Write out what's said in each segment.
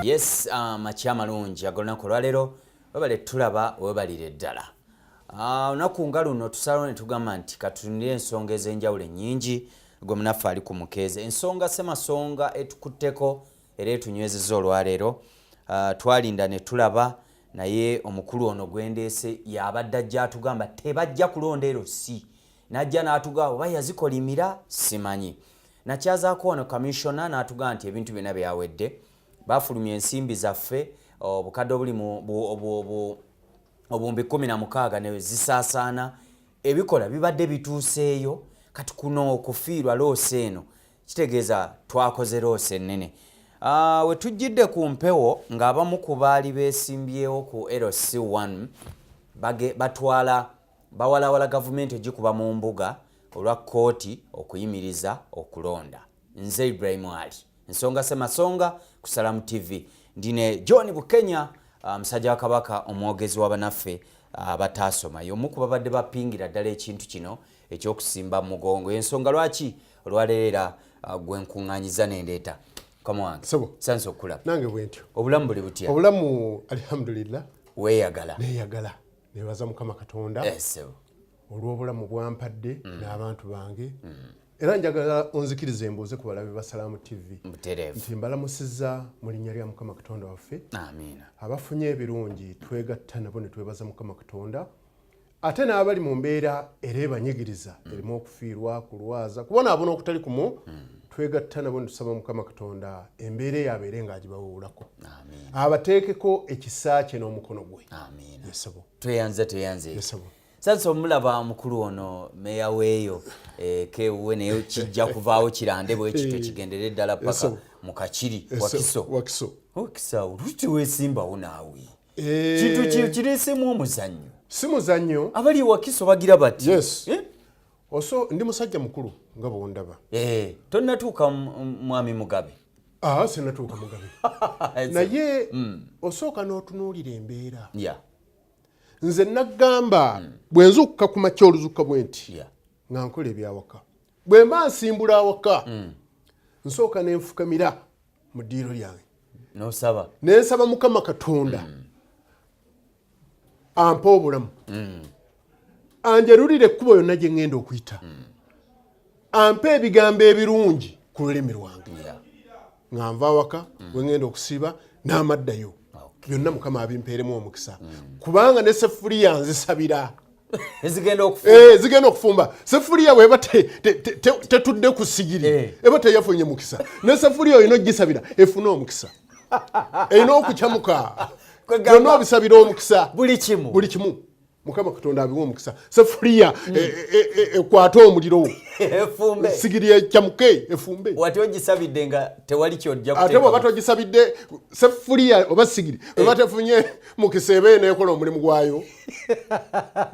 Yes, machi amalungi agolunaku lwaleero webale tulaba webalire ddala. Olunaku nga luno tusalawo ne tugamba nti katunire ensonga ez'enjawulo ennyingi gwe munaffe ali ku mukeeze. Ensonga semasonga etukutteko era etunywezezza olwaleero. Twalinda ne tulaba naye omukulu ono gwendeese yabadde ajja atugamba tebajja kulonda LC. Najja n'atugamba oba yazikolimira simanyi. Nakyazaako ono kamishona n'atugamba nti ebintu byonna byawedde. Bafulumya ensimbi zaffe obukadde obuli mu obumbi 16 ne zisaasaana ebikola bibadde bituuseeyo kati kuno okufiirwa loose eno kitegeeza twakoze loose ennene. We tujjidde ku mpewo ng'abamu ku baali beesimbyewo ku Lc1 batwala bawalawala gavumenti ogikuba mu mbuga olwa kkooti okuyimiriza okulonda. Nze Ibrahim Ali Ensonga semasonga ku Salamu TV. Ndine John Bukenya musajja wa Kabaka omwogezi w'abanaffe abataasoma. Y'omu ku babadde bapingira ddala ekintu kino ekyokusimba mugongo. Ensonga lwaki olwaleera gwe nkuŋŋaanyiza n'endeeta. Kama wange. Sabo. Sanso okulaba. Nange bwentyo. Obulamu buli butya? Obulamu alhamdulillah. Weeyagala. Neeyagala. Neebaza Mukama Katonda. Yes. Olw'obulamu bwampadde n'abantu bange. Era njagala onzikirize embuuze ku balabi ba Salamu TV. Butereevu. Nti mbalamusizza mu linnya lya Mukama Katonda waffe. Amiina. Abafunye ebirungi twegatta nabo ne twebaza Mukama Katonda. Ate n'abali mu mbeera era ebanyigiriza erimu okufiirwa kulwaza kubona abona okutali kumu twegatta nabo ne tusaba Mukama Katonda embeera yabeere ng'agibawuulako. Amiina. Abateekeko ekisa kye n'omukono gwe. Amiina. Yesabo. Tweyanze. Yesabo. Sasa omulaba mukulu ono meya weeyo kewe naye kijja kuvaawo kirande bwe ekito kigendere ddala paka mu kakiri Wakiso. Wakiso luti weesimbawo naawe kintu kireesemu omuzannyo. Si muzannyo. Abali Wakiso bagira bati. Yes. Oso ndi musajja mukulu nga bwondaba. Tonnatuuka mwami Mugabe. Sinatuuka Mugabe. Naye osooka n'otunuulira embeera. Nze nagamba bwe nzuukuka ku makya oluzuuka bwe nti nga nkola ebyawaka. Bwe mba nsimbula awaka nsooka ne nfukamira mu ddiiro lyange. N'osaba. Ne nsaba Mukama Katonda ampa obulamu. Anjalulire ekkubo yonna gye ŋŋenda okuyita. Ampa ebigambo ebirungi ku lulimi lwange. Nga nva awaka bwe ŋŋenda okusiiba n'amaddayo. Byonna Mukama abimpeeremu omukisa. Kubanga ne sefuliya nzisabira. Zigenda okufumba. Zigenda okufumba. Sefuliya weba tetudde ku sigiri. Eba teyafunye mukisa. Ne sefuliya oyina ogisabira efuna omukisa. Eyina okukyamuka. Byonna obisabira omukisa. Buli kimu. Mukama Katonda abiwa omukisa. Sefuliya ekwate omuliro. Efumbe. Sigiri ekyamuke efumbe. Wati ogisabidde nga tewali kyojja kuteeka. Ate bw'oba togisabidde sefuliya oba sigiri oba tefunye mukisa eba eneekola omulimu gwayo.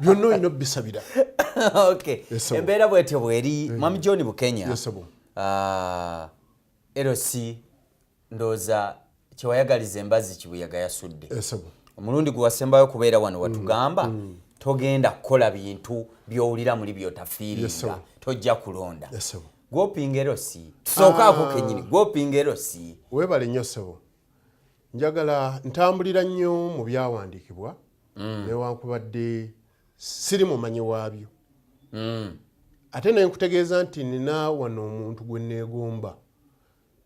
Byonna olina obisabira. Okay. Embeera bwetyo bweri Mwami John Bukenya. LC ndooza kyewayagaliza embazzi kibuyaga yasudde. Omulundi gwe wasembayo kubeera wano watugamba togenda kukola bintu by'owulira muli byotafiiringa tojja kulonda. Gw'opinga LC tusookaako kennyini gw'opinga LC. Weebale nnyo ssebo. Njagala ntambulira nnyo mu byawandiikibwa newankubadde siri mumanyi waabyo. Ate naye nkutegeeza nti nina wano omuntu gwe neegomba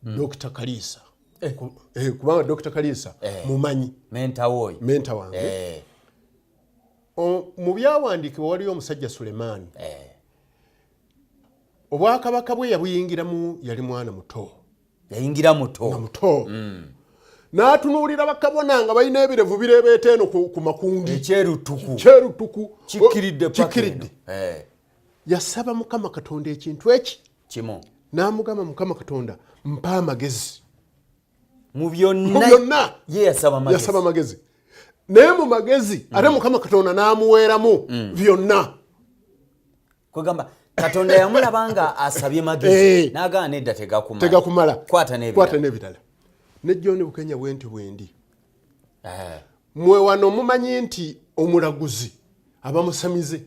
Dr. Kaliisa. Kubanga Dr. Kaliisa mumanyi. Menta wange. Mu byawandiikibwa waliyo omusajja Sulemaani. Obwakabaka bwe yabuyingiramu yali mwana muto. Yayingira muto. N'atunuulira bakabona nga balina ebirevu bireebeeta eno ku makundi. Ekyerutuku. Kikiridde. Yasaba Mukama Katonda ekintu eki. Kimu. N'amugamba Mukama Katonda mpa amagezi. Mu byonna ye yasaba amagezi. Naye mu magezi ate Mukama Katonda n'amuweeramu byonna. Kugamba Katonda yamulabanga asabye magezi n'agaana edda tegakumala. Kwata n'ebirala. Ne John Bukenya bwendi. Mwe wano mumanyi nti omulaguzi abamusamize.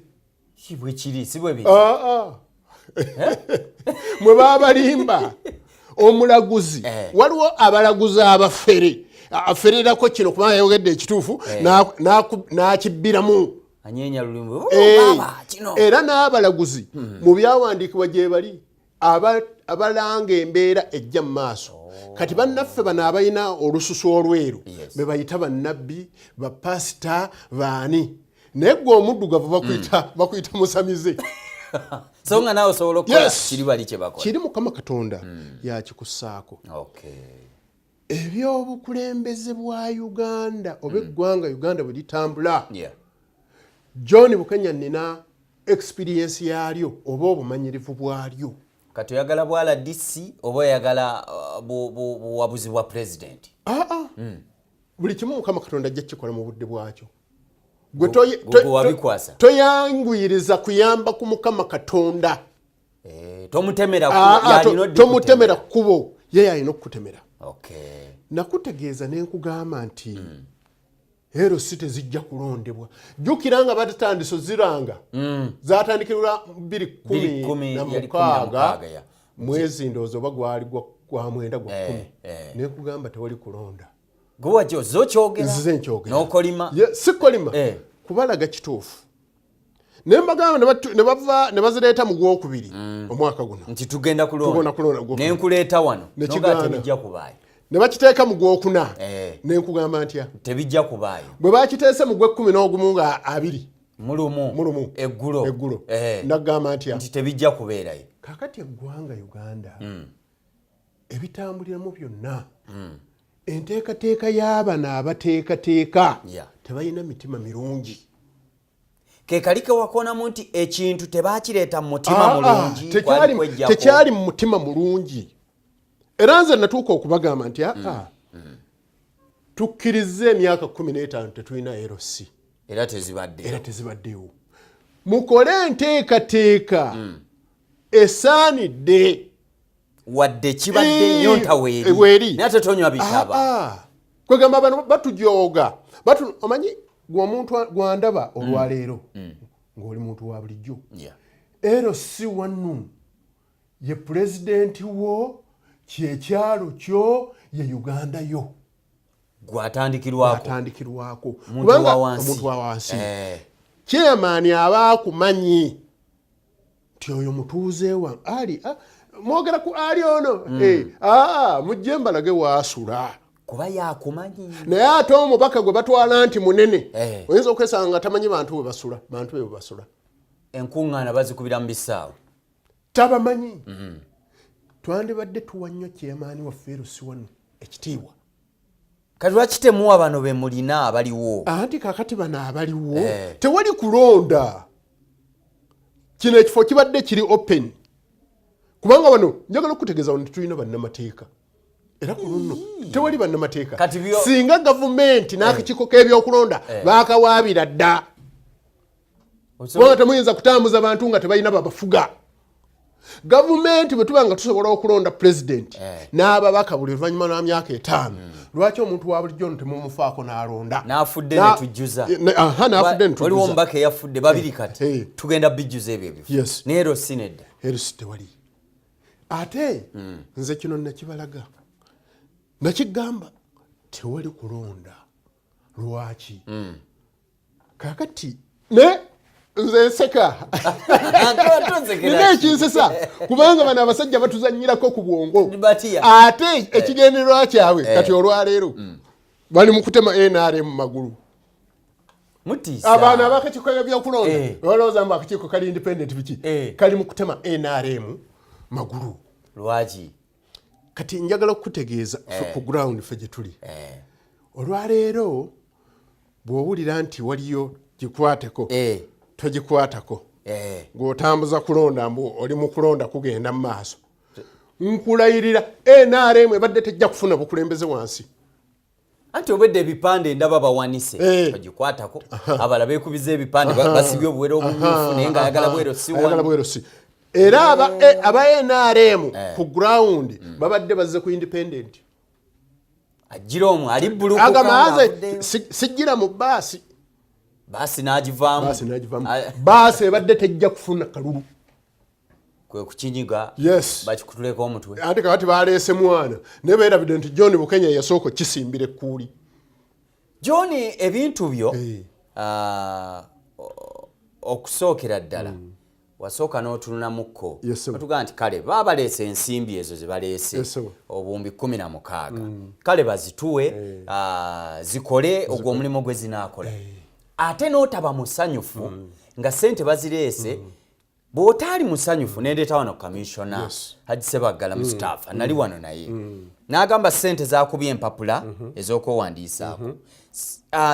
Kibwe kiri si bwe biri. Mwe babalimba omulaguzi waliwo abalaguzi abafere afererako kino kubanga yayogedde ekituufu n'akibbiramu anyenya lulimbu kino era n'abalaguzi mu byawandiikibwa gye bali abalanga embeera ejja mu maaso kati bannaffe bano abalina olususu olweru be bayita bannabbi bapasita baani naye gwe omuddugavu bakuyita musamize so nga nawe osobola okukola kiri bali kye bakola kiri Mukama Katonda yakikussaako ebyobukulembeze bwa Uganda oba eggwanga Uganda bwe litambula John Bukenya nina experience yalyo oba obumanyirivu bwalyo kati oyagala bwala DC oba oyagala buwabuzi bwa president buli kimu Mukama Katonda ajja kikola mu budde bwakyo toyanguyiriza kuyamba ku Mukama Katonda tomutemera kkubo ye yalina okukutemera nakutegeeza nenkugamba nti Lc tezijja kulondebwa jjukira nga batandiso ziranga zatandikirwa 2016 mwezi ndowooza oba gwali gwa mwenda gwa 10 nekugamba tewali kulonda sikolima kubalaga kituufu nembagamba ne bazireeta mu gwokubiri omwaka guno nti tugenda kulonda nenkuleeta wano tebijja kubaayo ne bakiteeka mu gwokuna nenkugamba ntya tebijja kubaayo bwe bakiteese mu gw'ekkumi n'ogumu nga 2 mulumu eggulo nagamba ntya nti tebijja kubeerayo kakati eggwanga Uganda ebitambuliramu byonna enteekateeka y'abano abateekateeka tebalina mitima mirungi kekali kewakonamu nti ekintu tebakireeta mu mutima mulungi tekyali mu mutima mulungi era nze natuuka okubagamba nti tukkirize emyaka 15 tetulina Lc era tezibaddewo mukole enteekateeka esaanidde wadde kibadde nyonta weeri naye tetonywa bitaba kwegamba bano batujooga omanyi gwe omuntu gwandaba olwaleero ng'oli muntu wa bulijjo Lc1 ye pulezidenti wo kyekyalo kyo ye Uganda yo gwatandikirwako kubanga omuntu wa wansi chairman aba akumanyi nti oyo mutuuze wa ali mwogera ku ali ono mujje mbalage waasula kuba yakumanyi naye ate omubaka gwe batwala nti munene oyinza okwesanga nga tamanyi bantu bwe basula enkuŋŋaana bazikubira mu bisaawo tabamanyi twandibadde tuwa nnyo chairman waffe Lc1 ekitiibwa kati lwaki temuwa bano be mulina abaliwo anti kakati bano abaliwo tewali kulonda kino ekifo kibadde kiri open kubanga bano njagala okutegeeza nti tulina bannamateeka era ku luno tewali bannamateeka singa gavumenti n'akakiiko k'ebyokulonda baakawaabira dda kubanga temuyinza kutambuza bantu nga tebalina babafuga gavumenti bwe tuba nga tusobola okulonda pulezidenti n'ababaka buli luvannyuma lwa myaka 5 lwaki omuntu wa bulijjo no temumufaako n'alonda n'afudde ne tujjuza waliwo omubaka eyafudde babiri kati tugenda bijjuza ebyo ebifo naye Lc nedda Lc tewali ate nze kino nakibalaga nakigamba tewali kulonda lwaki kakati ne nze nseka nina ekinsesa kubanga bano abasajja batuzanyirako ku bwongo ate ekigendererwa kyabwe kati olwaleero bali mu kutema NRM mu magulu abaana abakakiiko byokulonda olowooza mbu akakiiko kali independent biki kali mu kutema NRM magulu lwaki kati njagala okutegeeza ku ground ffe gye tuli olwaleero bw'owulira nti waliyo gikwateko togikwatako ng'otambuza kulonda mbu oli mu kulonda kugenda mu maaso nkulayirira NRM ebadde tejja kufuna bukulembeze wansi anti obedde ebipande ndaba bawanise togikwatako abala beekubiza ebipande basibye obuwero obumyufu naye ng'ayagala bwerosi era aba NRM ku ground babadde bazze ku independent ajjira omwo ali bbulukuka sijjira mu baasi baasi n'agivaamu baasi ebadde tejja kufuna kalulu kwe kukinyiga bakikutuleko omutwe ate kati baleese mwana naye beerabidde nti John Bukenya yasooka kisimbire kuuli John ebintu byo okusookera ddala wasooka n'otunulamuko otugaa nti kale baabaleese ensimbi ezo ze baleese obuwumbi 16 kale bazituwe zikole ogwo omulimu gwe zinaakola ate n'otaba musanyufu nga ssente bazireese bw'otaali musanyufu nendeeta wano commissioner Haji Ssebaggala mu staff nali wano naye n'agamba ssente zakubye empapula ez'okwewandiisaako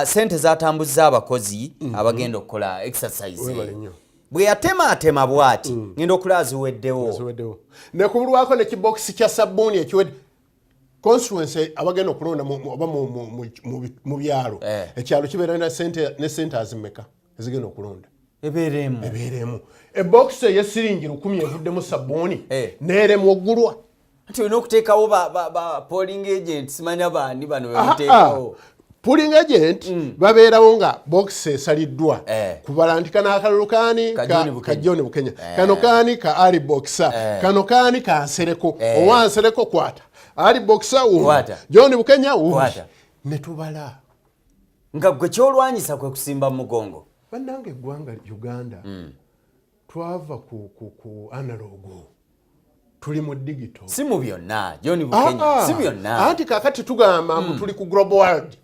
ssente zatambuzza abakozi abagenda okukola exercise bwe yatemaatema bw'ati ngenda okulaba ziweddewo ne kubulwako ne kibokisi kya sabbuuni ekiwedde constituency abagenda okulonda oba mu byalo ekyalo kibeera ne ssente azimeka ezigenda okulonda ebeeremu ebokisi ey'essiringi 10 evuddemu sabbuuni n'eremu oggulwa nti olina okuteekawo ba polling agent simanya baani bano bemuteekawo polling agent babeerawo nga bokisi esaliddwa kubala nti kano akalulu kaani ka John Bukenya kano kaani ka Ali Boxer kano kaani ka Nsereko owa Nsereko kwata Ali Boxer John Bukenya ne tubala nga gwe kyolwanyisa kwe kusimba mugongo bannange eggwanga Uganda twava ku analogo tuli mu digital si mu byonna John Bukenya si byonna anti kakati tugamba mbu tuli ku global world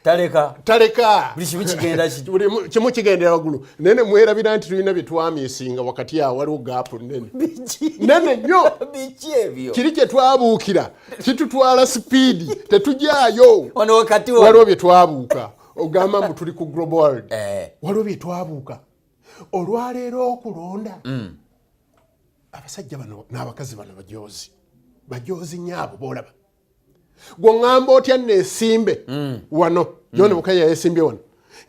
taleka buli kimu kigenda kimu kigendera waggulu nene mwerabira nti tulina byetwamiisinga wakati awo waliwo gaapu nene nnyo biki ebyo kiri kye twabuukira kitutwala sipiidi tetujaayo waliwo waliwo bye twabuuka ogamba mbu tuli ku global world waliwo bye twabuuka olwaleero okulonda abasajja bano n'abakazi bano bajoozi nyaabo boolaba gwe ŋŋamba otya neesimbe wano John Bukenya yeesimbye wano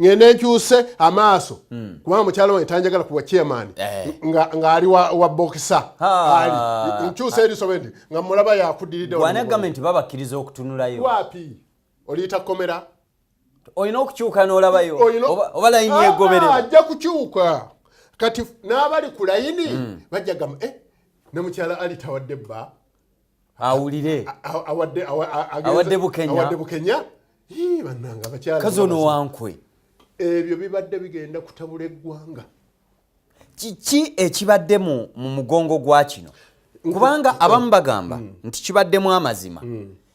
ngende nkyuse amaaso kubanga mukyalo wange tanjagala kuwa chairman ng'ali wa bokisa nkyuse erisobe nti nga mulaba yakuddiridde wana gavumenti babakkiriza okutunulayo wapi oliyita komera olina okukyuka n'olabayo oba layini egoberera ajja kukyuka kati n'abali ku layini bajja gamba nemukyala ali tawadde bba awulire awadde Bukenya bannanga abakyala kazi ono wankwe ebyo bibadde bigenda kutabula eggwanga kiki ekibadde mu mugongo gwa kino kubanga abamu bagamba nti kibaddemu amazima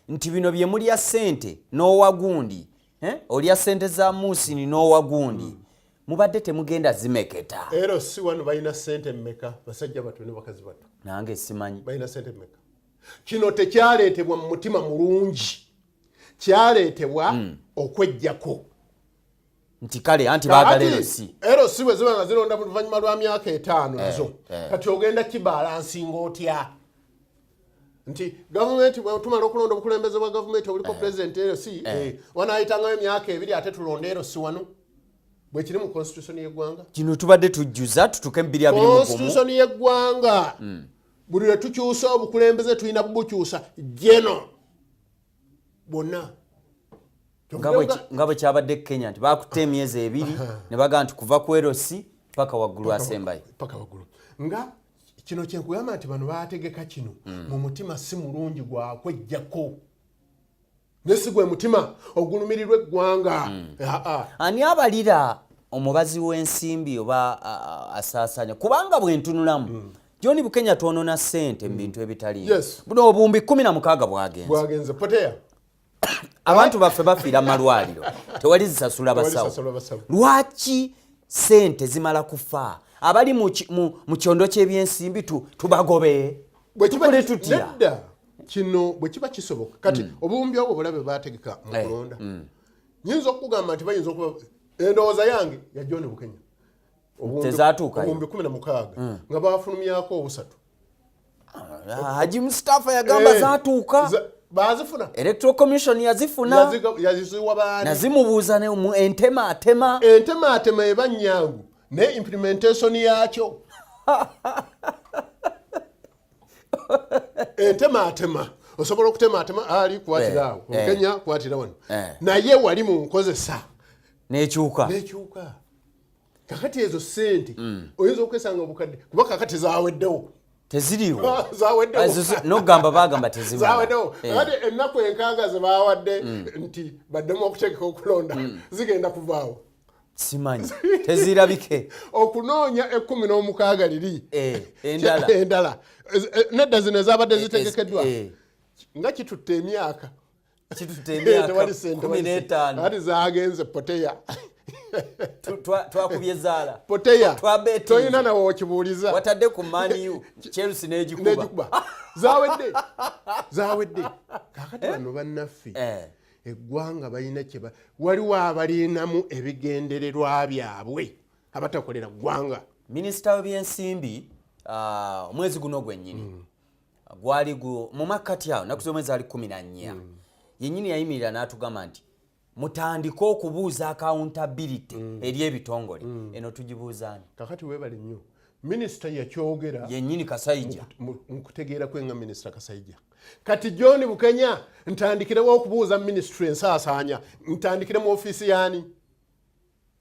nti bino bye mulya ssente n'owagundi olya ssente za Musini n'owagundi mubadde temugenda zimeketa era si wano balina ssente mmeka basajja bato ne bakazi bato nange simanyi balina ssente mmeka kino tekyaleetebwa mu mutima mulungi kyaleetebwa okwejjako nti kale anti baagala erosi bwe ziba nga zironda mu luvannyuma lwa myaka 5 nazo kati ogenda kibalansinga otya nti gavumenti bwetumala okulonda obukulembeze bwa gavumenti obuliko pulezidenti erosi wanaayitangayo emyaka 2 ate tulonda erosi wano bwe kiri mu constitution y'eggwanga kino tubadde tujjuza tutuke mu 2 constitution y'eggwanga buli lwe tukyusa obukulembeze tulina bukyusa jeno bonna nga bwe kyabadde Kenya nti bakutte emyezi 2 ne bagaa nti kuva ku erosi paka waggulu asembayo paka waggulu nga kino kyenkugamba nti bano baategeka kino mu mutima si mulungi gwakwejjako nesi gwe mutima ogulumirirwa eggwanga ani abalira omubazi w'ensimbi oba asaasanya kubanga bwentunulamu John Bukenya twonona ssente mu bintu ebitali buno obuwumbi 16 bwagenze poteya abantu baffe bafiira mu malwaliro tewali zisasula basawo lwaki ssente zimala kufa abali mu kyondo ky'ebyensimbi tubagobe tukole tutya kino bwe kiba kisoboka kati obuwumbi obwo bulabe baategeka mu kulonda nyinza okugamba nti bayinza okuba endowooza yange ya John Bukenya obuwumbi 16 nga baafulumyako obusatu Haji Mustafa yagamba zaatuuka bazifuna Electoral Commission yazifuna yaziwa baani nazimubuuza ne entema eba nnyangu ne implementation yakyo entema osobola okutema ali kwatirawo Kenya kwatira wano naye wali mu nkozesa nekyuka kakati ezo sente oyinza okwesanga obukadde kuba kakati zaweddewo teziriwo zaweddewo nogamba bagamba tezimala zaweddewo kakati ennaku enkaaga ze bawadde nti baddemu okutegeka okulonda zigenda kuvaawo simanyi tezirabike okunoonya 16 liri endala nedda zino ezabadde zitegekeddwa nga kitutte emyaka tewali sente 15 ati zagenze poteya twakubye zaala poteya toyina nawe okibuuliza watadde ku maniyu Chelsea n'egikuba zawedde kakati bano bannaffe eggwanga balina kyeba waliwo abalinamu ebigendererwa byabwe abatakolera ggwanga. Minisita w'ebyensimbi omwezi guno gwennyini gwali mu makkati awo naku z'omwezi ali 14 yennyini yayimirira n'atugamba nti mutandike okubuuza accountability eri ebitongole eno tugibuuzaani kakati weebale nnyo minisita yakyogera yennyini Kasayija mu kutegeera kwenga minisita Kasayija kati John Bukenya ntandikirewo okubuuza ministry ensaasaanya ntandikire mu ofiisi yaani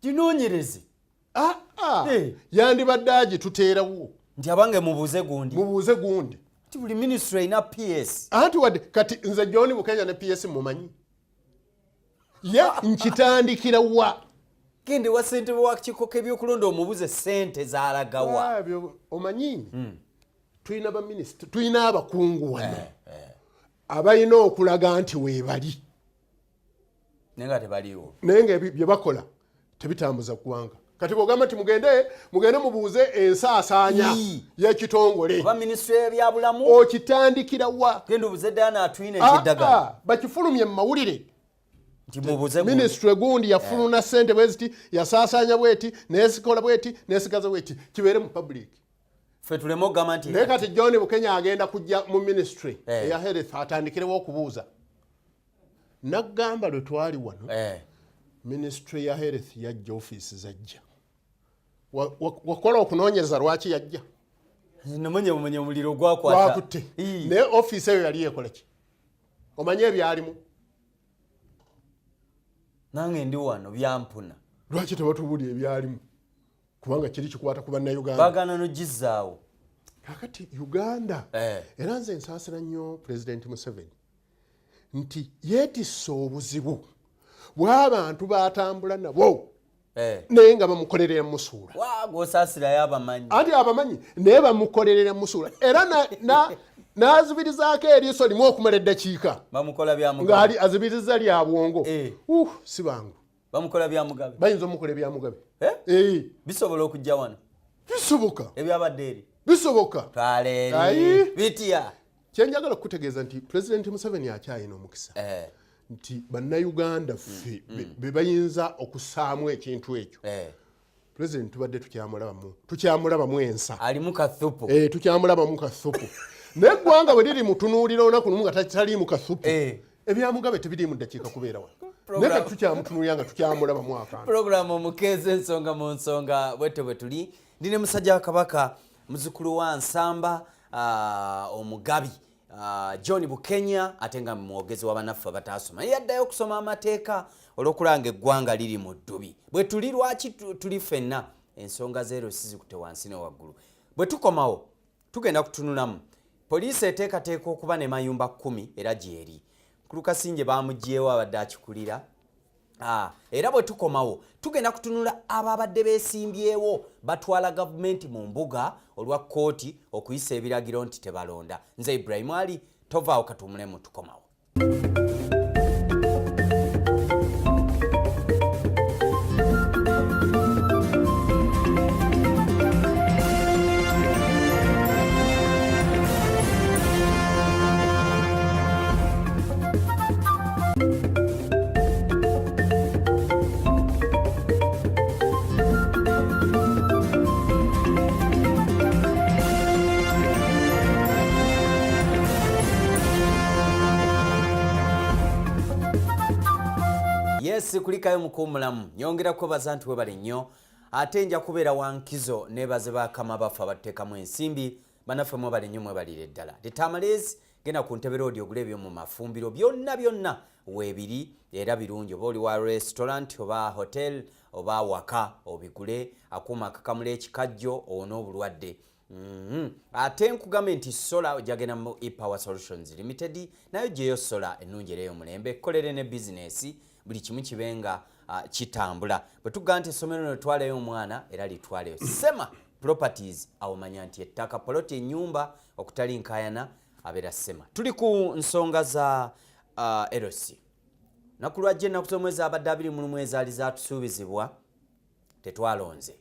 ginoonyereze yandibadde agituteerawo nti abange mubuuze gundi ti buli ministry erina PS anti wadde kati nze John Bukenya ne PS mumanyi ye nkitandikira wa gende wa ssentebe wa kiiko k'ebyokulonda omubuze ssente zaalagawa omanyi tulina baminisita tulina abakungu wano abalina okulaga nti weebali naye nga tebaliwo naye nga bye bakola tebitambuza ggwanga kati bw'ogamba nti mugende mubuuze ensaasaanya y'ekitongole oba minisitule y'ebyabulamu okitandikira wa genda obuze ddaana atwine ekiddagala bakifulumye mu mawulire ministry gundi yafuluna ssente bweziti yasaasaanya bweti nesikola bweti nesigaza bweti kibeere mu public ffe tuleme okugamba nti naye kati John Bukenya agenda kujja mu ministry eya health atandikirewo okubuuza naggamba lwe twali wano ministry ya health yajja ofiisi zajja wakola okunoonyereza lwaki yajja nomenye omuliro gwakwata naye ofiisi eyo yali ekola ki omanye ebyalimu nange ndi wano byampuna lwaki tebatubulya ebyalimu kubanga kiri kikwata ku bannayuganda bagana nogizaawo kakati Uganda era nze nsaasira nnyo President Museveni nti yeetisse obuzibu bw'abantu batambula nabo naye nga bamukolerera musuula gwosaasirayo abamanyi anti abamanyi naye bamukolerera musuula era n'azibirizaako eriiso limu okumala eddakiika ng'ali azibiriza lya bwongo si bangu bamukola bya Mugabe bayinza omukola ebya Mugabe bisobola okujja wano bisoboka ebyabadde eri bisoboka twaleeri bitya kyenjagala okutegeeza nti President Museveni akyayina omukisa nti bannayuganda ffe be bayinza okussaamu ekintu ekyo President tubadde tukyamulabamu ensa ali mu kathupu tukyamulabamu kathupu naye eggwanga bwe liri mutunuulira olunaku lumu nga tatali mu kathupu ebya Mugabe tebiri mu ddakiika kubeera wano naye kati tukyamutunuulira nga tukyamulabamu akantu puroguramu omukeezi ensonga mu nsonga bwete bwe tuli ndi ne musajja wa Kabaka muzukulu wa Nsamba omugabi John Bukenya ate nga mwogezi w'abannaffe abataasoma yaddayo okusoma amateeka olw'okulanga eggwanga liri mu ddubi bwe tuli lwaki tuli ffenna ensonga zeero sizikute wansi ne waggulu bwe tukomawo tugenda kutunulamu poliisi eteekateeka okuba ne mayumba 10 era gyeri Kulukasinje bamugyewo abadde akikulira era bwe tukomawo tugenda kutunula ababadde beesimbyewo batwala gavumenti mu mbuga olwa kkooti okuyisa ebiragiro nti tebalonda nze Ibrahim Ali tovaawo katumulemu tukomawo Yes, kulikayo mukumulamu nyongera kwebaza nti webale nnyo ate nja kubeera wankizo nebaze bakama bafa abateekamu ensimbi banaffe mwebale nnyo mwebalire ddala The Tamales genda ku Ntebe Road ogule ebyo mu mafumbiro byonna weebiri era birungi oba oli wa restaurant oba hotel oba waka obigule akuuma akakamula ekikajjo ono obulwadde. Ate nkugamba nti sola ojagenda mu ePower Solutions Limited nayo gyeyo sola ennungi era y'omulembe kolere ne bizinesi buli kimu kibenga kitambula. Bwe tugamba nti essomero lino twaleyo omwana era litwaleyo Sema Properties awo manya nti ettaka poloti ennyumba okutali nkayana abeera Sema. Tuli ku nsonga za LC. Nakulwajje ennaku z'omwezi abadde 21 ezaali zaatusuubizibwa tetwalonze.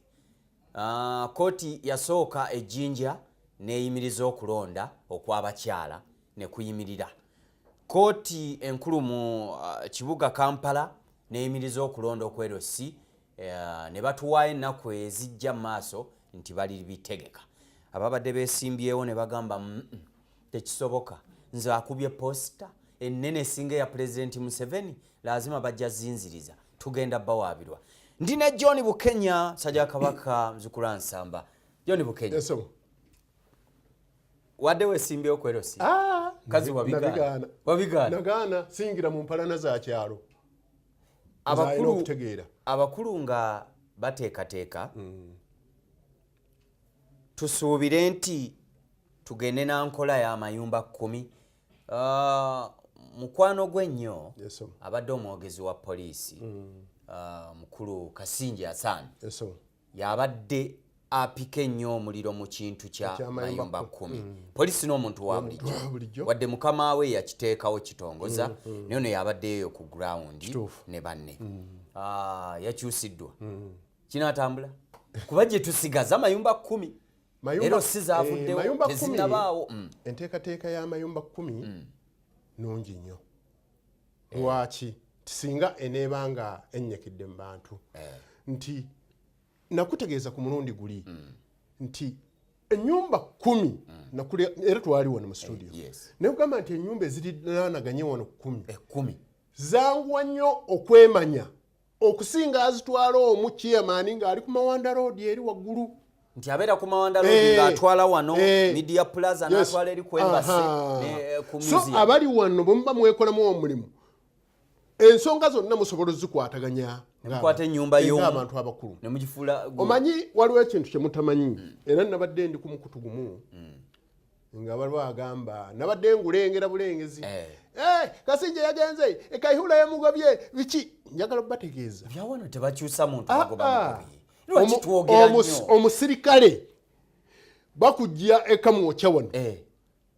Kooti yasooka ejjinja neeyimiriza okulonda okw'abakyala ne kuyimirira. Kooti enkulu mu kibuga Kampala neeyimiriza okulonda okwerosi ne batuwaayo ennaku ezijja mu maaso nti bali bitegeka. Ababadde beesimbyewo ne bagamba tekisoboka, nze akubye posita ennene esinga ya Pulezidenti Museveni lazima bajja zinziriza tugenda bawaabirwa. Ndine John Bukenya Sajja Kabaka Mzukula Nsamba. John Bukenya. Yes, wadde weesimbyewo kwerosi? Kazi wabigana. Nagaana singira mu mpalana za kyalo. Abakulu nga bateekateeka tusuubire nti tugende na nkola y'amayumba 10. Mukwano gw'ennyo abadde omwogezi wa poliisi mukulu Kasinje Hassan yabadde apika ennyo omuliro mu kintu kya mayumba 10. Poliisi n'omuntu wa bulijjo wadde mukama we yakiteekawo kitongoza naye ono yabaddeyo ku ground ne banne. Yakyusiddwa kinaatambula kuba gye tusigaza mayumba 10 ero si zaavuddewo tezinnabaawo. Enteekateeka y'amayumba 10 nungi nnyo. Lwaki singa eneebanga ennyekidde mu bantu nti nakutegeeza ku mulundi guli nti ennyumba 10 era twali wano mu studio naye kugamba nti ennyumba eziriraanaganye wano 10 zanguwa nnyo okwemanya okusinga azitwala omu chairman ng'ali ku Mawanda Road eri waggulu. Nti abeera ku Mawanda Road ng'atwala wano Media Plaza n'atwala eri ku Embassy ne ku museum. So abali wano bwe muba mwekolamu omulimu ensonga zonna musobola zikwataganya mukwata ennyumba y'abantu abakulu ne mugifuula. Omanyi waliwo ekintu kye mutamanyi era nabadde ndi ku mukutu gumu nga baliwo agamba nabadde ngulengera bulengezi Kasinje yagenze ekayihula yamugobye biki njagala bategeeza byawano tebakyusa muntu bagoba omusirikale bakujja ekamwokya wano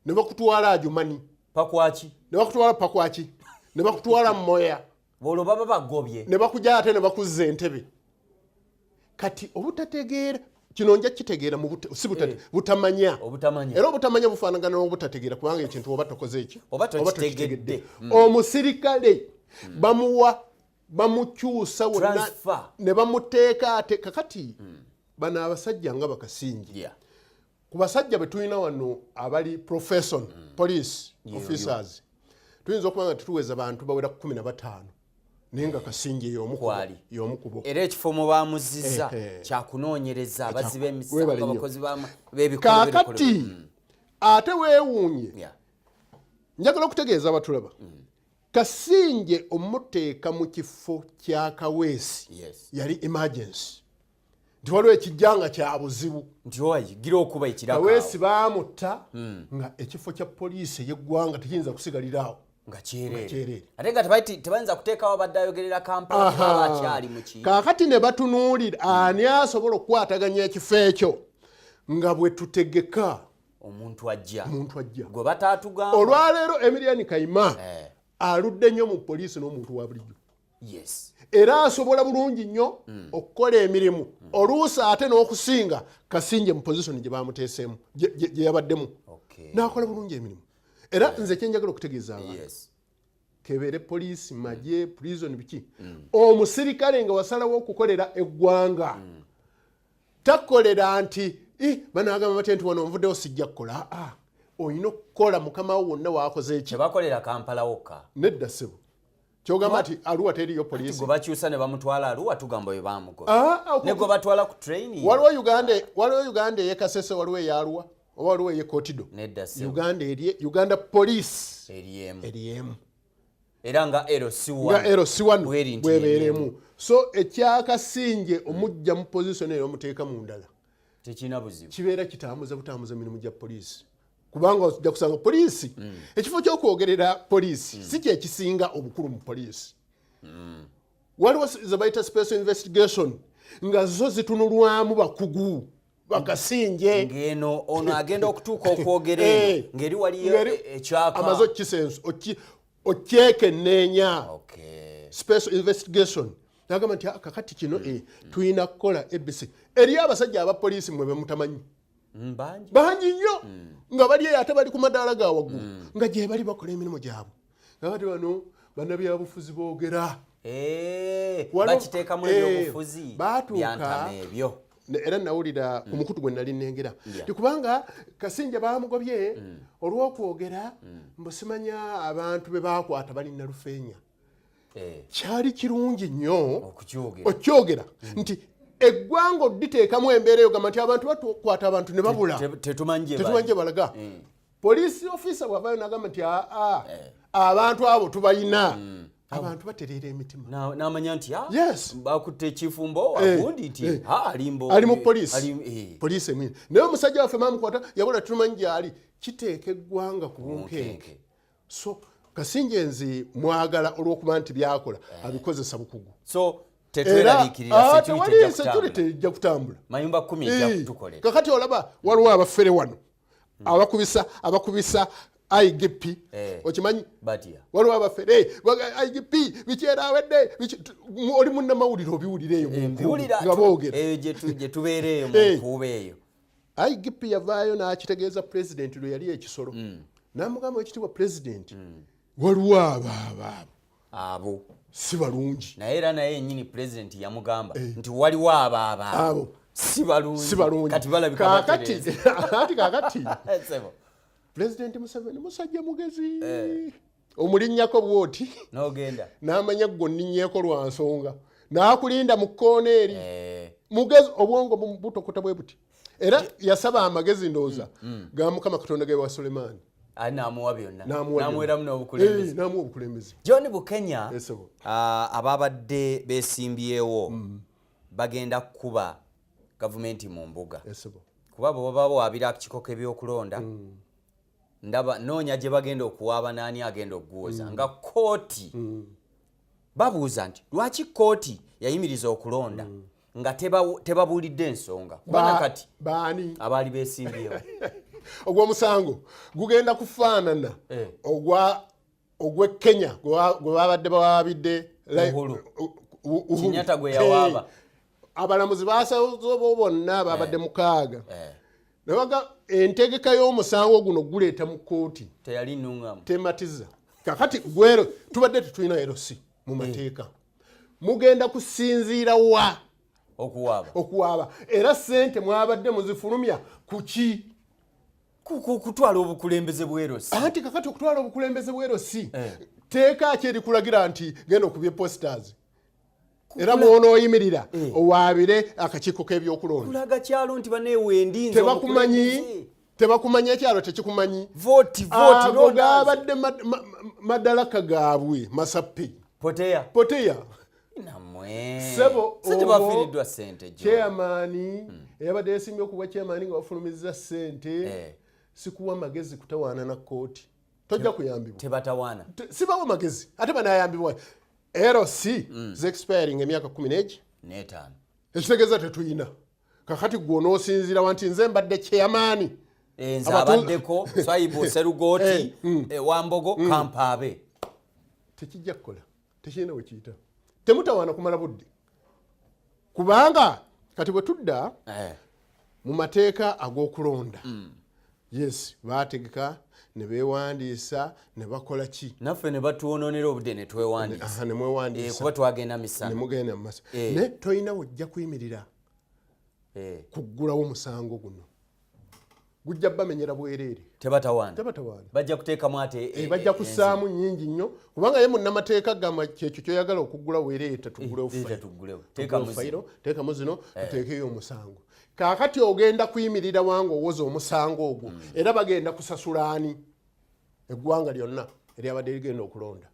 ne bakutwala Ajumani pakwaki ne bakutwala pakwaki ne bakutwala Moya bolo baba bagobye ne bakujja ate ne bakuzza Entebe. Kati obutategeera kino nja kitegeera mu butamanya era obutamanya bufaanagana n'obutategeera kubanga ekintu oba tokoze eki oba tokitegedde. Omusirikale bamukyusa wonna ne bamuteeka ate kakati bano abasajja nga Bakasinje ku basajja be tulina wano abali profession police officers tuyinza okuba nga tutuweza bantu bawera 15 naye nga Kasinje y'omu kubo era ekifo mwe bamuzizza kyakunoonyereza abazi b'emisango abakozi b'ebikolo kakati ate weewuunye njagala okutegeeza abatulaba Kasinje omuteeka mu kifo kya Kaweesi yali emergency nti waliwo ekijjanga kya buzibu nti oyigira okuba ekiraka Kaweesi baamutta nga ekifo kya poliisi ey'eggwanga tekiyinza kusigaliraawo nga kyerere ate nga tebayinza kuteekawo abadde ayogerera Kampala abakyali mu ki. Kaakati ne batunuulira ani asobola okukwataganya ekifo ekyo nga bwe tutegeka omuntu ajja gwe bataatugamba. Olwaleero Emilian Kayima aludde nnyo mu poliisi n'omuntu wa bulijjo era asobola bulungi nnyo okukola emirimu oluusi ate n'okusinga Kasinje mu position gye bamuteeseemu gye yabaddemu n'akola bulungi emirimu. Era nze kyenjagala okutegeeza abantu kebere poliisi magye prison biki omusirikale nga wasalawo okukolera eggwanga takolera nti banagamba bate nti wano nvuddewo sijja kukola olina okukola mukama wo wonna waakoze eki tebakolera Kampala wokka nedda ssebo kyogamba nti Arua teriyo poliisi gwe bakyusa ne bamutwala Arua tugamba we baamugoba ne gwe batwala ku training. Waliwo Uganda ey'e Kasese waliwo eya Arua oba waliwo eyekotido nedda se Uganda police eriemu era nga LC1 bwebeeremu so ekyakasinje omujja mu position eyo omuteeka mu ndala tekina buzibu kibeera kitambuza mirimu gya poliisi kubanga ojja kusanga poliisi ekifo ky'okwogerera poliisi si kyekisinga obukulu mu poliisi waliwo ze bayita special investigation nga zo zitunulwamu bakugu bakasinje ngeno ono agenda okutuuka okwogera eno ngeri waliyo ekyaka amaze okisenso okyekenneenya special investigation nagamba nti kakati kino tulina kukola ABC eriyo abasajja abapoliisi mwe bemutamanyi bangi nnyo nga bali ate bali ku madaala ga waggulu nga gye bali bakola emirimu gyabwe ngabati bano bannabyabufuzi boogera bakiteekamu ebyobufuzi byantama ebyo era nawulira ku mukutu gwe nali nnengera tikubanga Kasinje bamugobye olw'okwogera mbusimanya abantu be bakwata bali Nalufeenya kyali kirungi nnyo okyogera nti eggwanga oditeekamu embeera eyo gamba nti abantu bakwata abantu ne babula tetumanyi gye balaga poliisi ofisa bw'avaayo n'agamba nti abantu abo tubalina abantu batereera emitima n'amanya nti bakutte ekifumbo agundi nti ali mu poliisi emwe naye omusajja waffe maamukwata yabula tumanyi gyali kiteeka eggwanga ku bunkenke so Kasinje nzi mwagala olw'okuba nti byakola abikozesa bukugu so tetweraliikirira security ejja kutambula mayumba 10 ejja kutukolera kakati olaba waliwo abafere wano abakubisa IGP okimanyi waliwo abafere IGP bikyera awedde oli munnamawulire obiwulireeyo nga boogera gye tubeereeyo mu nkuuba eyo IGP yavaayo n'akitegeeza pulezidenti lwe yali ekisolo n'amugamba ekitiibwa pulezidenti waliwo abo si balungi naye era naye yennyini pulezidenti yamugamba nti waliwo abo si balungi kati balabika batereze kakati pulezidenti Museveni musajja mugezi omulinnyako bwoti n'ogenda n'amanya gonninnyeko lwa nsonga n'akulinda mu kkoona eri mugezi obwongo butokota bwe buti era yasaba amagezi ndooza ga Mukama Katonda ge wa Sulemaani n'amuwa byonna n'amuweramu n'obukulembeze John Bukenya ababadde beesimbyewo bagenda kuba gavumenti mu mbuga kuba bwe baba bawaabira kikoko ebyokulonda ndaba noonya gye bagenda okuwaaba n'ani agenda okuguwoza nga kooti babuuza nti lwaki kooti yayimiriza okulonda nga tebabuulidde ensonga kubana kati baani abaali beesimbyewo ogw'omusango gugenda kufaanana ogw'e Kenya gwe babadde bawaabidde Kenyatta gwe yawaaba abalamuzi basazo bonna babadde 6 nabaga entegeka y'omusango guno guleeta mu kooti teyali nnungamu tematiza kakati gwero tubadde tetulina LC mu mateeka mugenda kusinziira wa okuwaaba era ssente mwabadde muzifulumya kuki kutwala obukulembeze bw'erosi anti kakati okutwala obukulembeze bw'erosi teeka ki erikulagira nti genda okubya posters era mwonooyimirira owaabire akakiiko k'ebyokulonda kulaga kyalo nti baneewendinze tebakumanyi ekyalo tekikumanyi voti abo gaabadde madalaka gaabwe masappe poteya sebo tebafiiriddwa ssente chairman eyabadde yeesimbye okubwa chairman nga bafulumizza ssente sikuwa magezi kutawaana na kooti tojja kuyambibwa tebatawaana sibawo magezi ate banayambibwa LC expiring emyaka 15 ekitegeeza tetuyina kakati gwe onoosinziira wanti nze mbadde chairman nze abaddeko Swaibu Serugooti Wambogo Kampaabe tekijja kukola tekirina we kiyita temutawaana kumala budde kubanga kati bwe tudda mu mateeka ag'okulonda yes baategeka ne beewandiisa ne bakola ki naffe ne batuwonoonera obudde ne twewandiisa kuba twagenda misana ne mugenda mu masa ne toyina wojja kuyimirira kuggulawo omusango guno gujja bamenyera bwerere tebatawana bajja kuteekamu ate bajja kusaamu nnyingi nnyo kubanga ye munnamateeka gamba kyekyo kyoyagala okugula weereeta tugulewo fayiro teekamu zino tuteekeyo omusango kaakati ogenda kuyimirira wanga owoza omusango ogwo era bagenda kusasula ani eggwanga lyonna eryabadde ligenda okulonda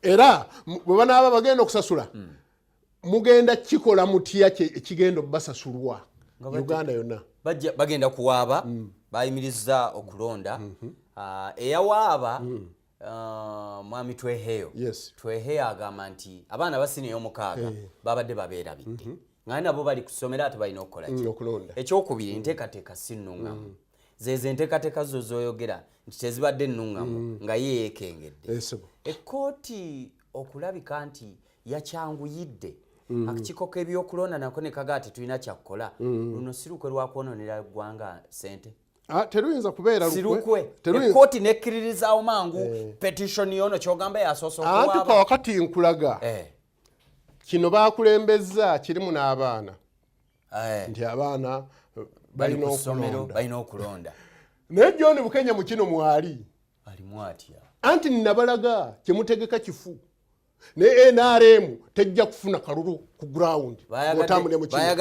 era bwe banaaba bagenda okusasula mugenda kikola mutya ekigenda obasasulwa Uganda yonna bagenda kuwaaba bayimiriza okulonda eyawaaba mwami tweheyo agamba nti abaana basiniyo omukaaga babadde babeerabidde nga nabo bali kusomera ate balina okukola ekyokubiri nteekateeka si nnuŋŋamu zezo enteekateeka zo zoyogera nti tezibadde nnuŋŋamu nga ye yeekengedde ekkooti okulabika nti yakyanguyidde akakiiko k'ebyokulonda nako ne kagaa tetulina kyakukola luno si lukwe lwakwononera eggwanga ssente teruyinza kubeera lukwe ekkooti nekkiririzaawo mangu petitioni yono kyogamba yasoose okuwaaba anti kawakati nkulaga kino baakulembeza kirimu n'abaana nti abaana balina okulonda naye John Bukenya mu kino mwali alimu atya anti nnabalaga kyemutegeka kifu ne NRM tejja kufuna kalulu ku ground otambule mu kino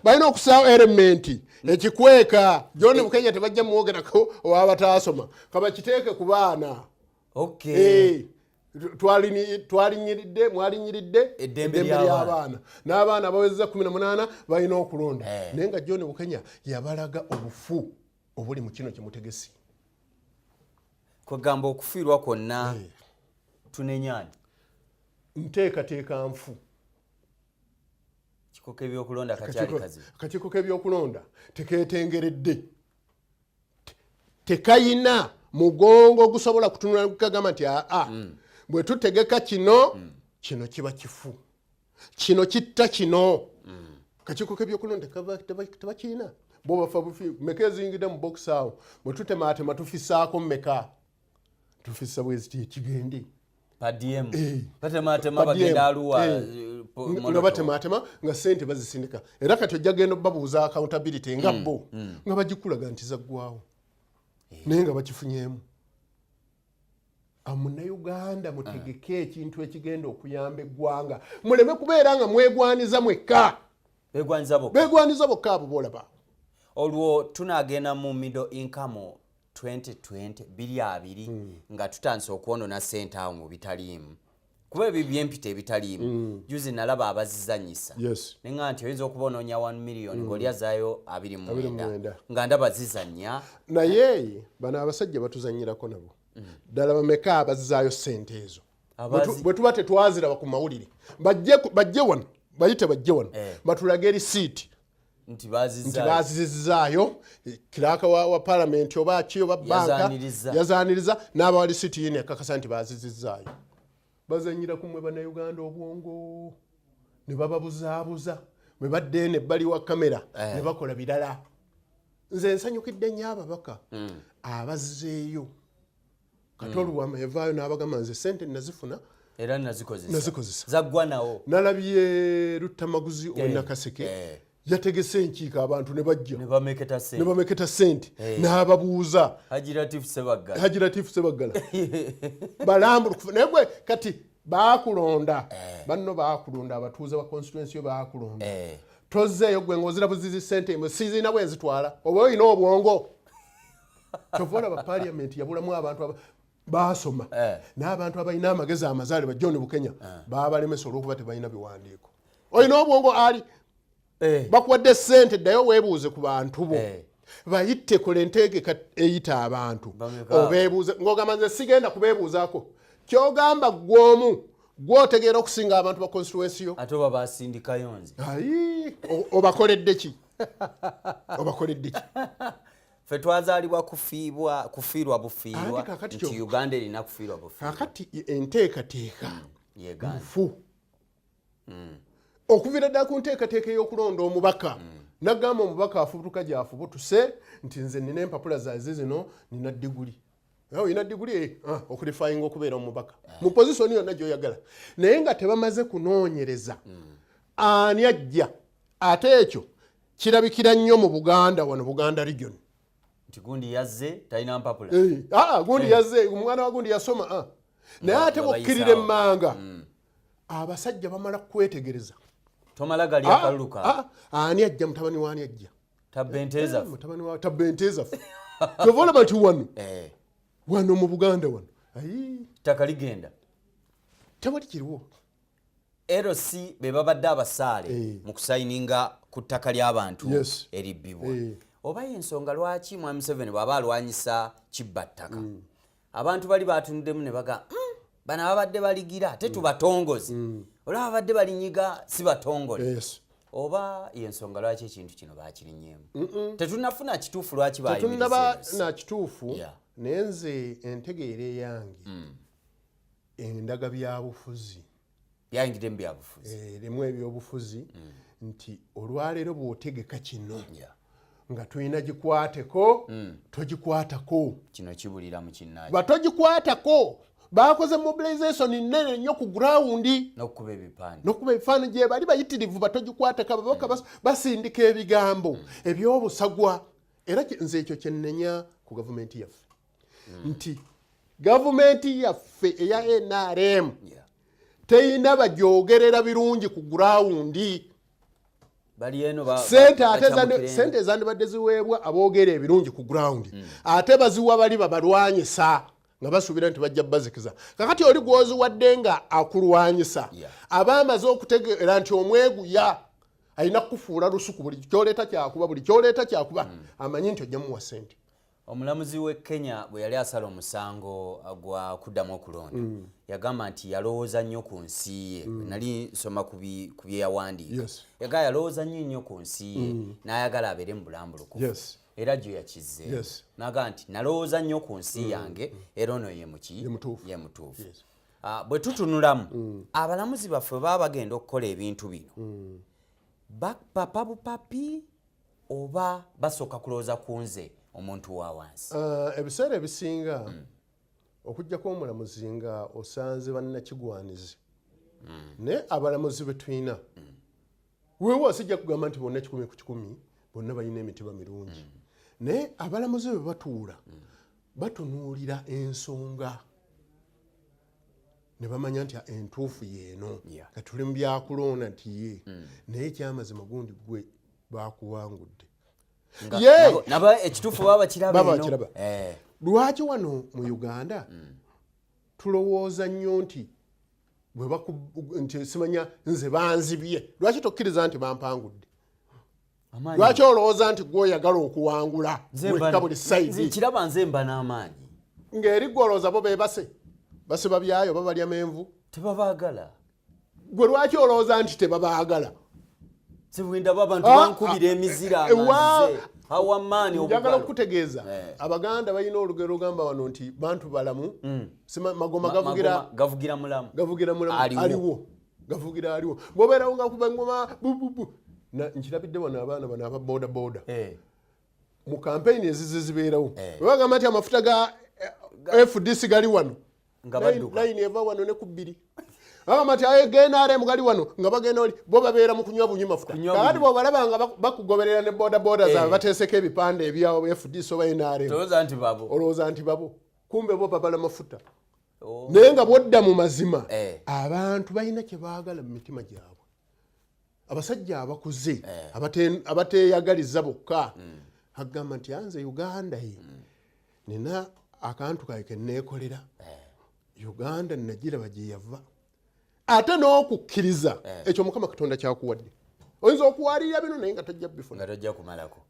balina okusaawo element ekikweka John Bukenya tebajja muwogerako owabataasoma kabakiteeke ku baana mwalinyiridde eddembe ly'abaana n'abaana baweza 18 balina okulonda naye nga John Bukenya yabalaga obufu obuli mu kino kyemutegesi kwegamba okufiirwa kwonna tunenyani nteekateeka nfu akakiiko k'ebyokulonda kakyali kazibu akakiiko k'ebyokulonda tekeetengeredde tekayina mugongo gusobola kutunula kukagamba nti bwe tutegeka kino kiba kifu kino kitta kino akakiiko k'ebyokulonda tebakirina bo bafa bufi meka ezingidde mu box awo bwe tutemaatema tufisaako mmeka tufisa bweziti ekigende batematema bagenda aluwa nga batematema nga ssente bazisindika era kati ojja genda babuuza accountability nga bo nga bagikulaga nti zaggwawo naye nga bakifunyemu Munnayuganda mutegeke ekintu ekigenda okuyamba eggwanga muleme kubeera nga mwegwaniza mwekka begwaniza bokka abo boolaba olwo tunaagenda mu middle income 2020 20 nga tutandise okwonona ssente awo mu bitaliimu kuba ebyo byempita ebitaliimu juzi nalaba abazizanyisa nenga nti oyinza okubonoonya 1 million ng'olyazaayo 29 nga ndaba zizanya naye bano abasajja batuzanyirako nabo ddala bameka abazizaayo ssente ezo bwe tuba tetwaziraba ku mawulire bajje wano bayite bajje wano batulage erisiiti nti bazizaayo kiraka wa parliament oba akiyo banka yazaaniriza n'abawa risiti yini akakasa nti bazizaayo bazanyira kumwe bannayuganda obwongo ne bababuzaabuza bwe badde nebbali wa kamera ne bakola birala nze nsanyukidde nnyo ababaka abazzeeyo katoluwama yavaayo n'abagamba nze ssente nazifuna era nazikozesa zaggwa nawo nalabye Luttamaguzi ow'Nakaseke yategese enkiiko abantu ne bajja ne bameketa ssente n'ababuuza Haji Latif Sebaggala balambulukufu naye gwe kati baakulonda banno baakulonda abatuuze ba constituency yo baakulonda tozzeeyo gwe ng'ozirabuzizi ssente emwe sizina bwe nzitwala oba olina obwongo tovola ba parliament yabulamu abantu baasoma n'abantu abalina amagezi amazaale ba John Bukenya baabalemesa olw'okuba tebalina biwandiiko olina obwongo ali bakuwadde ssente ddayo weebuuze ku bantu bo bayite kola enteegeka eyita abantu obeebuuze ng'ogamba nze sigenda kubeebuuzaako kyogamba gw'omu gw'otegeera okusinga abantu ba constituency yo ate oba basindikayo nze obakoledde ki ffe twazaalibwa kufiirwa bufiirwa nti Uganda erina kufiirwa bufiirwa kakati enteekateeka bufu okuviira ddala ku nteekateeka ey'okulonda omubaka nagamba omubaka afubutuka gy'afubutuse nti nze nina empapula zaaze zino nina diguli olina diguli okulifayinga okubeera omubaka mu pozisoni yonna gy'oyagala naye nga tebamaze kunoonyereza ani ajja ate ekyo kirabikira nnyo mu Buganda wano Buganda region. Nti gundi yazze talina mpapula. Gundi yazze omwana wa gundi yasoma. Naye ate bokkirira emmanga. Abasajja bamala kwetegereza. Tomala gali akaluluka. Ani ajja mutabani wani ajja. Tabenteeza. Mutabani wa tabenteeza. Tovola bantu wano. Wano mu Buganda wano. Takaligenda. Tewali kiriwo. LC be babadde abasaale mu kusayininga ku ttaka ly'abantu eribbibwa. Oba ensonga lwaki Mwami Museveni bw'aba alwanyisa kibbattaka. Abantu bali batunuddemu ne baga bano ababadde baligira tetubatongoze. Olaba abadde balinyiga si batongole. Oba y'ensonga lwaki ekintu kino baakirinnyeemu. Tetunafuna kituufu lwaki bayimiriza. Tetunaba na kituufu naye nze entegeera yange endaga byabufuzi. Byayingidde mu byabufuzi. Erimu ebyobufuzi nti olwaleero bw'otegeka kino nga tulina gikwateko togikwatako. Kino kibulira mu kinnaaki. Batogikwatako. Bakoze mobilization nnene nnyo ku ground n'okukuba ebifaananyi. N'okuba ebifaananyi gye bali bayitirivu batogikwatako baboka basindika ebigambo eby'obusagwa. Era nze ekyo kye nnenya ku gavumenti yaffe. Nti gavumenti yaffe eya NRM teyina bagyogerera birungi ku ground. Bali eno sente ezandibadde ziweebwa aboogera ebirungi ku ground. Ate baziwa bali babalwanyisa nga basuubira nti bajja bazikiza. Kakati oli gwoziwadde nga akulwanyisa aba amaze okutegeera nti omweguya alina kufuula lusuku buli kyoleeta kyakuba buli kyoleeta kyakuba amanyi nti ojja muwa ssente. Omulamuzi w'e Kenya bwe yali asala omusango gwa kuddamu okulonda yagamba nti yalowooza nnyo ku nsi ye. Nali nsoma ku bye yawandiika. Yagamba yalowooza nnyo ku nsi ye n'ayagala abeere mu bulambulukufu. Era gyo yakizze. N'agamba nti nalowooza nnyo ku nsi yange era ono ye mutuufu. Bwe tutunulamu abalamuzi baffe baba bagenda okukola ebintu bino bapapa bupapi oba basooka kulowooza ku nze omuntu wa wansi. Ebiseera ebisinga okujjako omulamuzi nga osanze bannakigwanizi naye abalamuzi be tulina weewa sijja kugamba nti bonna 100 ku 100 bonna balina emitima mirungi naye abalamuzi be batuula batunuulira ensonga ne bamanya nti entuufu yeeno nga tuli mu byakulonda nti ye naye ekyamazima gundi gwe bakuwangudde. Naba ekituufu baba kiraba. Lwaki wano mu Uganda tulowooza nnyo nti nti simanya nze banzibye. Lwaki tokkiriza nti bampangudde? Lwaki olowooza nti gwoyagala okuwangula wekka buli sayidi? Kiraba nze mba n'amaanyi. Ng'eri gwolowooza bo bebase basiba byayo babalya menvu tebabaagala. Gwe lwaki olowooza nti tebabaagala? Sibwinda abantu bankubira emizira amaze. Awamaani obugalo. Njagala okutegeeza Abaganda balina olugero gamba wano nti bantu balamu magoma gavugira mulamu. Aliwo. Gavugira aliwo. Bwobeerawo nga kuba ngoma bububu. Nkirabidde wano abaana bano aba boda. Mu campaign ezizibeerawo. Bagamba nti amafuta ga FDC gali wano. Line eva wano ne ku 2. Amati ayegena are mugali wano nga bagenda oli bo babeera mu kunywa bunyuma futa. Kakati bo balaba nga bakugoberera ne boda za bateseka ebipande ebyawo FDC oba NRM. Olowooza nti babo. Kumbe bo babala mafuta. Naye nga bwodda mu mazima abantu balina kye baagala mu mitima gyabwe. Abasajja abakuze abateeyagaliza bokka agamba nti anze Uganda nina akantu kaike neekolera Uganda nagiraba gye yava. Ate n'okukkiriza ekyo Mukama Katonda kyakuwadde. Oyinza okuwalira bino naye nga tajja bifuna. Nga tajja kumalako.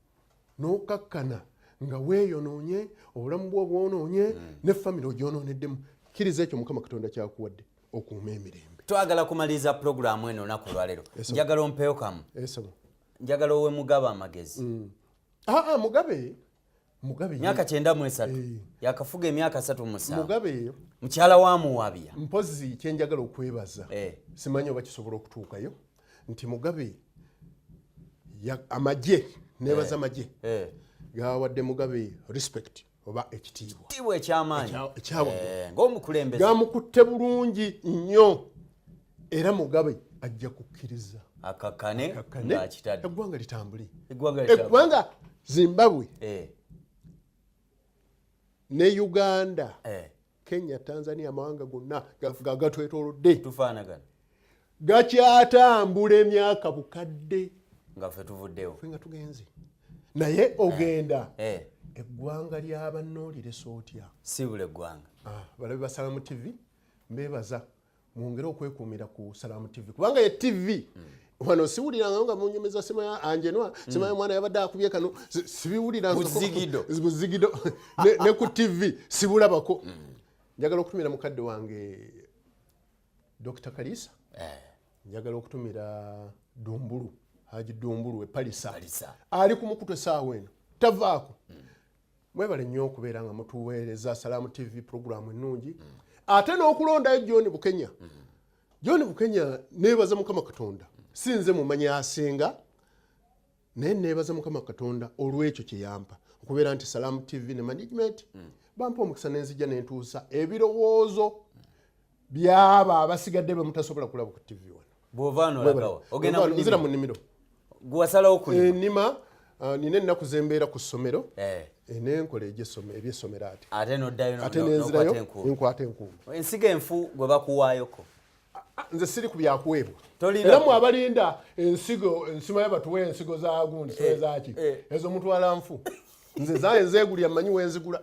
N'okakkana nga weeyonoonye obulamu bwo bwonoonye ne famire ogyononeddemu. Kkiriza ekyo Mukama Katonda kyakuwadde okuuma emirembe. Twagala kumaliza pulogulaamu eno olunaku lwaleero. Njagala ompeeyo kamu. Njagala owe Mugabe amagezi. Mugabe myaka 93 yakafuga emyaka 37. Mugabe mukyala wa Muwabya. Mpozi kyenjagala okwebaza simanyi oba kisobola okutuukayo nti Mugabe amagye nebaza amagye gawadde Mugabe respect oba ekitiibwa ekyamaanyi ng'omukulembeze gamukutte bulungi nnyo era Mugabe ajja kukkiriza akakane ng'akitadde eggwanga litambule. eggwanga Zimbabwe ne Uganda Kenya, Tanzania, amawanga gonna gatwetoolodde tufaanagana gakyatambula emyaka bukadde nga ffe tuvuddewo ffe nga tugenze naye ogenda eggwanga ly'abannoolire sootya si buli eggwanga. Balabe ba Salaamu TV mbeebaza mwongere okwekuumira ku Salaamu TV kubanga ye TV wano siwuliranga nga munyumeza Semaya Anjenwa Semaya mwana yabadde akubye kano sibiwuliranga buzigido ne ku TV sibulabako. Njagala okutumira mukadde wange Dr. Kalisa njagala okutumira Dumbulu Haji Dumbulu Palisa ali ku mukutu essaawa eno tavaako. Mwebale nnyo okubeera nga mutuweereza Salaamu TV programu ennungi ate n'okulondayo John Bukenya neebaza Mukama Katonda sinze mumanya asinga naye neebaza Mukama Katonda olw'ekyo kye yampa okubeera nti Salaamu TV ne management bampa omukisa n'enzija n'entuusa ebirowoozo byaba abasigadde be mutasobola kulaba ku TV wano. Bw'ovaano olagawa ogenda mu nnimiro gwasalawo kulima ennima nina ennaku zembeera ku ssomero n'enkola ebyessomero ate noddayo ate nenzirayo enkwata enkuumu. Ensigo enfu gwe bakuwaayoko nze siri ku byakuweebwa era mu abalinda ensigo ensima y'abatuwa ensigo za gundi zaki ezo mutwala nfu nze zaye nzeegulya mmanyi wenzigula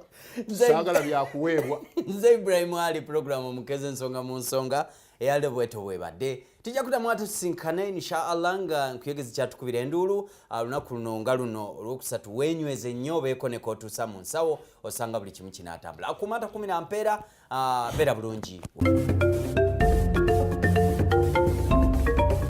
saagala byakuweebwa. Nze Ibrahim Ali program omukeze ensonga mu nsonga eyali bweto bwebadde tijja kutamu atusinkane inshallah nga nkuyegezi kyatukubira enduulu lunaku luno nga luno olwokusatu wenyweze nnyo beeko ne kootuusa mu nsawo osanga buli kimu kinaatambula akumata 10 ampeera beera bulungi.